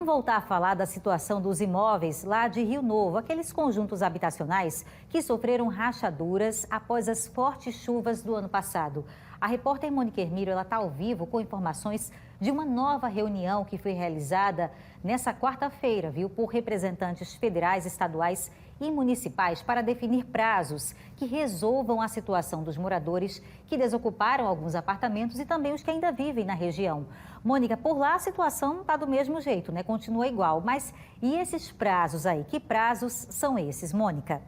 Voltar a falar da situação dos imóveis lá de Rio Novo, aqueles conjuntos habitacionais que sofreram rachaduras após as fortes chuvas do ano passado. A repórter Mônica Hermírio está ao vivo com informações de uma nova reunião que foi realizada nessa quarta-feira, por representantes federais, estaduais e municipais para definir prazos que resolvam a situação dos moradores que desocuparam alguns apartamentos e também os que ainda vivem na região. Mônica, por lá a situação está do mesmo jeito, né? Continua igual, mas e esses prazos aí? Que prazos são esses, Mônica?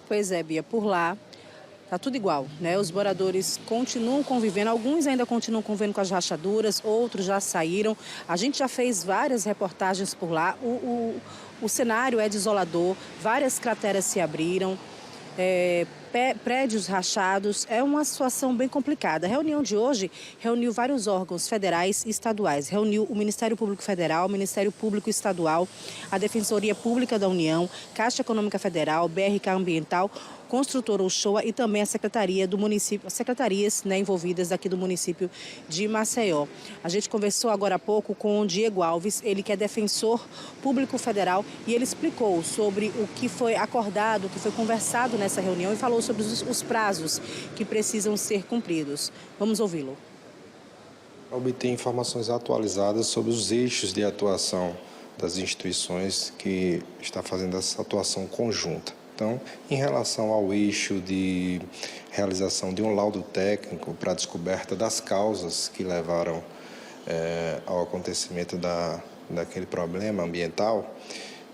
Pois é, Bia, por lá tá tudo igual, né? Os moradores continuam convivendo, alguns ainda continuam convivendo com as rachaduras, outros já saíram. A gente já fez várias reportagens por lá. O cenário é desolador, várias crateras se abriram, prédios rachados, é uma situação bem complicada. A reunião de hoje reuniu vários órgãos federais e estaduais. Reuniu o Ministério Público Federal, o Ministério Público Estadual, a Defensoria Pública da União, Caixa Econômica Federal, BRK Ambiental, Construtora Uchoa e também a Secretaria do município, as secretarias envolvidas aqui do município de Maceió. A gente conversou agora há pouco com o Diego Alves, ele que é defensor público federal, e ele explicou sobre o que foi acordado, o que foi conversado nessa reunião e falou sobre os prazos que precisam ser cumpridos. Vamos ouvi-lo. Obter informações atualizadas sobre os eixos de atuação das instituições que está fazendo essa atuação conjunta. Então, em relação ao eixo de realização de um laudo técnico para a descoberta das causas que levaram ao acontecimento daquele problema ambiental,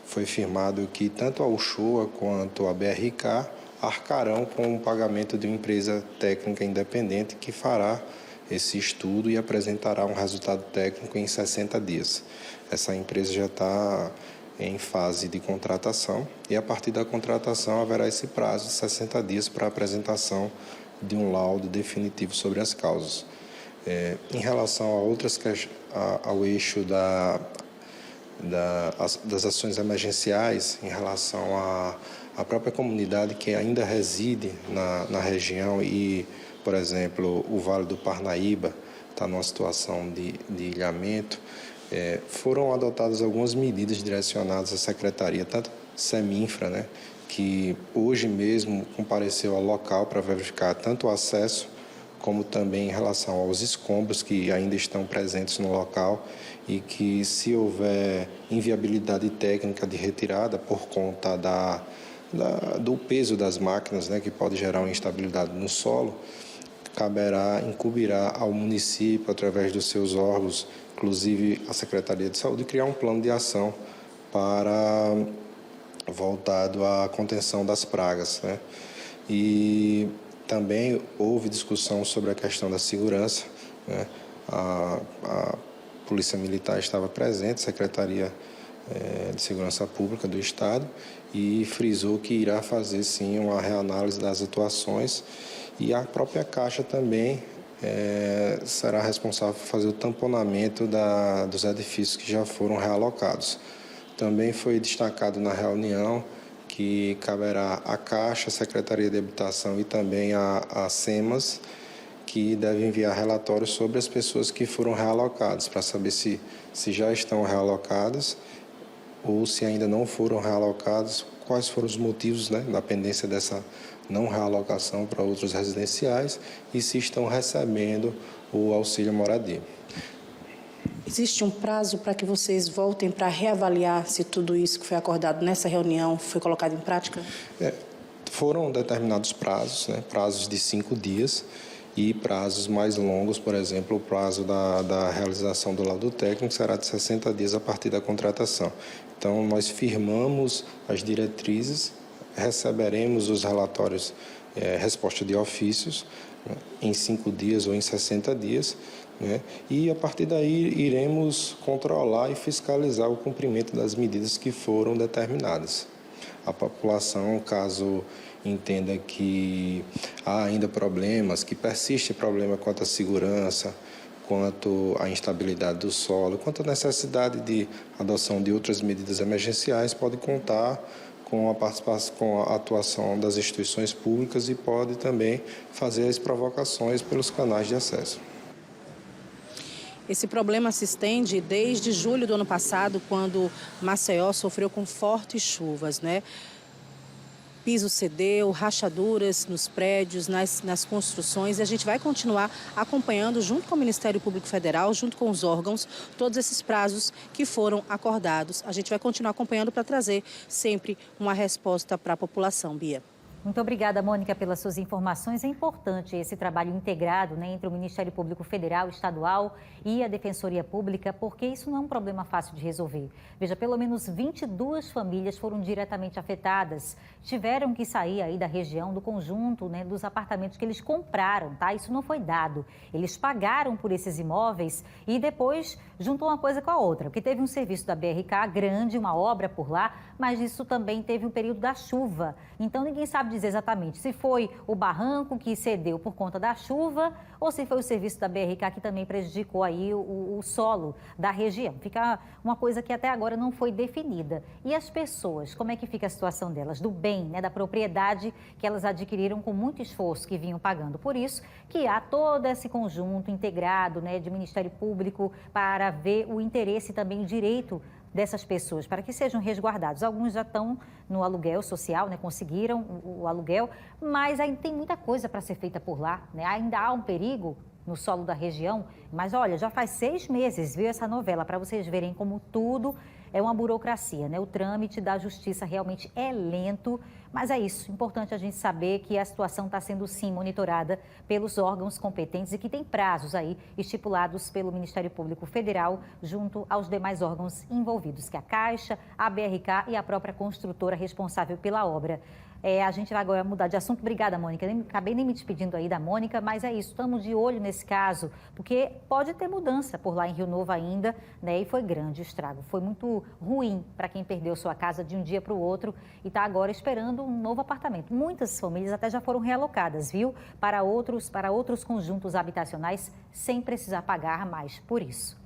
foi firmado que tanto a Uchoa quanto a BRK arcarão com o pagamento de uma empresa técnica independente que fará esse estudo e apresentará um resultado técnico em 60 dias. Essa empresa já está em fase de contratação e a partir da contratação haverá esse prazo de 60 dias para a apresentação de um laudo definitivo sobre as causas. Em relação a outras ao eixo das ações emergenciais, em relação à própria comunidade que ainda reside na região e, por exemplo, o Vale do Parnaíba está numa situação de ilhamento, foram adotadas algumas medidas direcionadas à Secretaria, tanto Seminfra, né, que hoje mesmo compareceu ao local para verificar tanto o acesso como também em relação aos escombros que ainda estão presentes no local e que, se houver inviabilidade técnica de retirada por conta do peso das máquinas, né, que pode gerar uma instabilidade no solo, incumbirá ao município, através dos seus órgãos, inclusive a Secretaria de Saúde, criar um plano de ação voltado à contenção das pragas, né? E também houve discussão sobre a questão da segurança, né? A Polícia Militar estava presente, Secretaria de Segurança Pública do Estado, e frisou que irá fazer sim uma reanálise das atuações, e a própria Caixa também será responsável por fazer o tamponamento dos edifícios que já foram realocados. Também foi destacado na reunião que caberá à Caixa, a Secretaria de Habitação e também a SEMAS, que deve enviar relatórios sobre as pessoas que foram realocadas, para saber se já estão realocadas ou se ainda não foram realocadas, quais foram os motivos, né, da pendência dessa não realocação para outros residenciais e se estão recebendo o auxílio moradia. Existe um prazo para que vocês voltem para reavaliar se tudo isso que foi acordado nessa reunião foi colocado em prática? Foram determinados prazos, né, prazos de 5 dias e prazos mais longos, por exemplo, o prazo da realização do laudo técnico será de 60 dias a partir da contratação. Então, nós firmamos as diretrizes, receberemos os relatórios, resposta de ofícios, né, em 5 dias ou em 60 dias, né, e a partir daí iremos controlar e fiscalizar o cumprimento das medidas que foram determinadas. A população, caso entenda que há ainda problemas, que persiste problema quanto à segurança, quanto à instabilidade do solo, quanto à necessidade de adoção de outras medidas emergenciais, pode contar com a participação, com a atuação das instituições públicas e pode também fazer as provocações pelos canais de acesso. Esse problema se estende desde julho do ano passado, quando Maceió sofreu com fortes chuvas, né? Piso cedeu, rachaduras nos prédios, nas construções, e a gente vai continuar acompanhando, junto com o Ministério Público Federal, junto com os órgãos, todos esses prazos que foram acordados. A gente vai continuar acompanhando para trazer sempre uma resposta para a população, Bia. Muito obrigada, Mônica, pelas suas informações. É importante esse trabalho integrado, né, entre o Ministério Público Federal, Estadual e a Defensoria Pública, porque isso não é um problema fácil de resolver. Veja, pelo menos 22 famílias foram diretamente afetadas, tiveram que sair aí da região, do conjunto, né, dos apartamentos que eles compraram, tá? Isso não foi dado. Eles pagaram por esses imóveis e depois juntou uma coisa com a outra, porque teve um serviço da BRK grande, uma obra por lá, mas isso também teve um período da chuva. Então ninguém sabe dizer exatamente se foi o barranco que cedeu por conta da chuva ou se foi o serviço da BRK que também prejudicou aí o solo da região. Fica uma coisa que até agora não foi definida. E as pessoas, como é que fica a situação delas? Do bem, né, da propriedade que elas adquiriram com muito esforço, que vinham pagando. Por isso que há todo esse conjunto integrado, né, de Ministério Público para ver o interesse e também o direito dessas pessoas, para que sejam resguardados. Alguns já estão no aluguel social, né, conseguiram o aluguel, mas ainda tem muita coisa para ser feita por lá, né? Ainda há um perigo no solo da região, mas olha, já faz 6 meses, viu, essa novela, para vocês verem como tudo é uma burocracia, né? O trâmite da justiça realmente é lento, mas é isso. Importante a gente saber que a situação está sendo, sim, monitorada pelos órgãos competentes e que tem prazos aí estipulados pelo Ministério Público Federal junto aos demais órgãos envolvidos, que é a Caixa, a BRK e a própria construtora responsável pela obra. A gente vai agora mudar de assunto. Obrigada, Mônica. Acabei nem me despedindo aí da Mônica, mas é isso. Estamos de olho nesse caso, porque pode ter mudança por lá em Rio Novo ainda, né? E foi grande o estrago. Foi muito ruim para quem perdeu sua casa de um dia para o outro e está agora esperando um novo apartamento. Muitas famílias até já foram realocadas, viu? Para outros conjuntos habitacionais sem precisar pagar mais por isso.